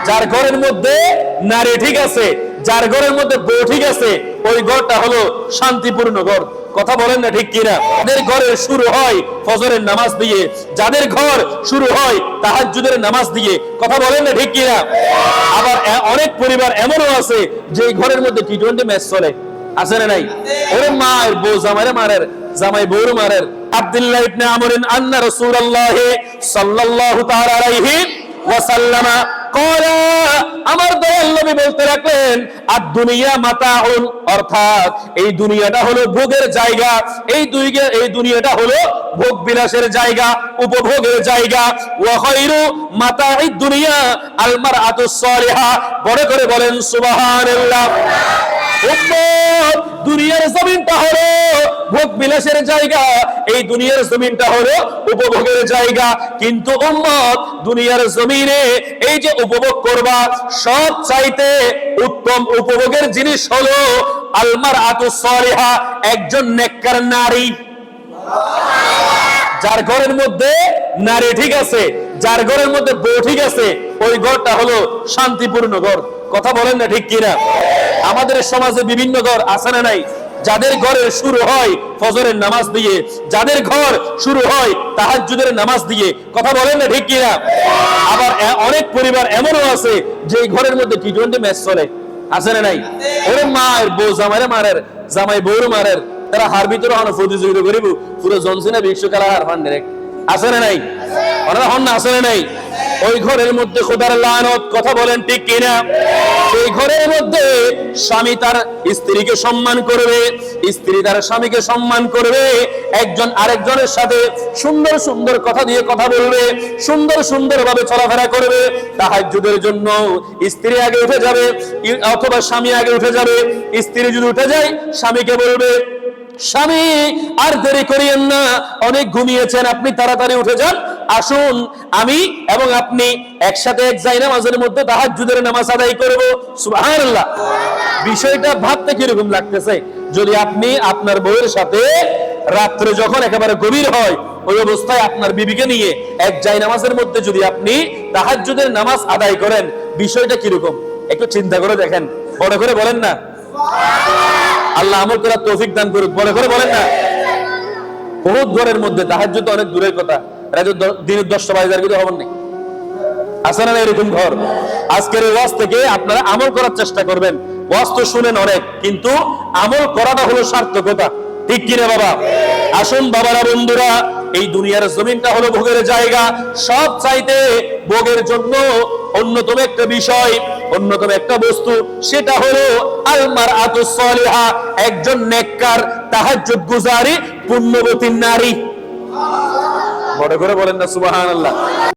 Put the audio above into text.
যার ঘরের মধ্যে নারী ঠিক আছে, যার ঘরের মধ্যে বউ ঠিক আছে, ওই ঘরটা হলো শান্তিপূর্ণ ঘর। কথা বলেন না ঠিক কিনা? যাদের ঘরে শুরু হয় ফজরের নামাজ দিয়ে, যাদের ঘর শুরু হয় তাহাজ্জুদের নামাজ দিয়ে, কথা বলেন না ঠিক কিনা? আবার অনেক পরিবার এমনও আছে যে ঘরের মধ্যে টি-20 ম্যাচ চলে, আছে না নাই? ওরে মায়ের বউ জামাইরে মারের, জামাই বউর মারের। আব্দুল্লাহ ইবনে আমর আন্না রাসূলুল্লাহ সাল্লাল্লাহু তাআলা আলাইহি ওয়াসাল্লাম ক্বালা, আমার দয়াল নবী বলতে রাখলেন, আদ-দুনিয়া মাতাউন, অর্থাৎ এই দুনিয়াটা হলো ভোগের জায়গা, এই দুনিয়াটা হলো ভোগ বিলাসের জায়গা, উপভোগের জায়গা। ওয়া খায়রু মাতাঈদ দুনিয়া আল মারআতুস সালিহা, বড় করে বলেন সুবহানাল্লাহ। উম্মত, দুনিয়ার জমিনটা হলো ভোগ বিলাসের জায়গা, এই দুনিয়ার জমিনটা হলো উপভোগের জায়গা। কিন্তু উম্মত, দুনিয়ার জমিনে এই যে উপভোগ করবা, সব চাইতে উত্তম উপভোগের জিনিস হলো আল মারআতুস সালিহা, একজন নেককার নারী। যার ঘরের মধ্যে নারী ঠিক আছে, যার ঘরের মধ্যে বউ ঠিক আছে, ওই ঘরটা হলো শান্তিপূর্ণ ঘর। কথা বলেন না ঠিক কিনা? আমাদের সমাজে বিভিন্ন ঘর আছে না নাই? যাদের ঘরে শুরু হয় ফজরের নামাজ দিয়ে, যাদের ঘর শুরু হয় তাহাজ্জুদের নামাজ দিয়ে, কথা বলেন না ঠিক কিনা? আবার অনেক পরিবার এমনও আছে যে ঘরের মধ্যে টি-20 ম্যাচ চলে, আছে না নাই? ওরে মায়ের বউ জামাইরে মারের, জামাই বউর মারের, তারা হার ভিতরে হন প্রতিযোগিতা করিব, পুরো জনসিনা বিশ্ব খেলা হার ফান ডাইরেক্ট, আছে না নাই? ওনারা হন না, আছে না নাই? ওই ঘরের মধ্যে খোদার লানত, কথা বলেন ঠিক কিনা? সেই ঘরের মধ্যে স্বামী তার স্ত্রীকে সম্মান করবে, স্ত্রী তার স্বামীকে সম্মান করবে, একজন আরেকজনের সাথে সুন্দর সুন্দর কথা দিয়ে কথা বলবে, সুন্দর সুন্দর ভাবে চলাফেরা করবে। তাহাজ্জুদের জন্য স্ত্রী আগে উঠে যাবে অথবা স্বামী আগে উঠে যাবে। স্ত্রী যদি উঠে যায়, স্বামীকে বলবে, স্বামী আর দেরি করিয়েন না, অনেক ঘুমিয়েছেন, আপনি তাড়াতাড়ি উঠে যান, আসুন আমি এবং আপনি একসাথে এক জায়নামাজের মধ্যে তাহাজ্জুদের নামাজ আদায় করব। সুবহানাল্লাহ। বিষয়টা ভাবতে কিরকম লাগতেছে যদি আপনি আপনার বউয়ের সাথে রাত্রে যখন একেবারে গভীর হয়, ওই অবস্থায় আপনার বিবিকে নিয়ে এক জায়নামাজের মধ্যে যদি আপনি তাহাজ্জুদের নামাজ আদায় করেন, বিষয়টা কিরকম একটু চিন্তা করে দেখেন। বড় করে বলেন না আল্লাহ আমল করার তৌফিক দান করুক। বড় করে বলেন না। বহুত ঘরের মধ্যে তাহাজ্জুদ অনেক দূরের কথা, দিনের 10টা বাজার কিন্তু খবর নেই, আছে না এরকম ঘর? আজকের ওয়াজ থেকে আপনারা আমল করার চেষ্টা করবেন। ওয়াজ তো শুনেন অনেক, কিন্তু আমল করাটা হলো সার্থকতা, ঠিক কিনা বাবা? আসুন বাবারা, বন্ধুরা, এই দুনিয়ার জমিনটা হলো ভোগের জায়গা। সব চাইতে ভোগের জন্য অন্যতম একটা বিষয়, অন্যতম একটা বস্তু, সেটা হলো আল মারআতুস সালিহা, একজন নেককার তাহাজ্জুদ গুজারি পুণ্যবতী নারী। বড় করে বলেন না সুবহানাল্লাহ।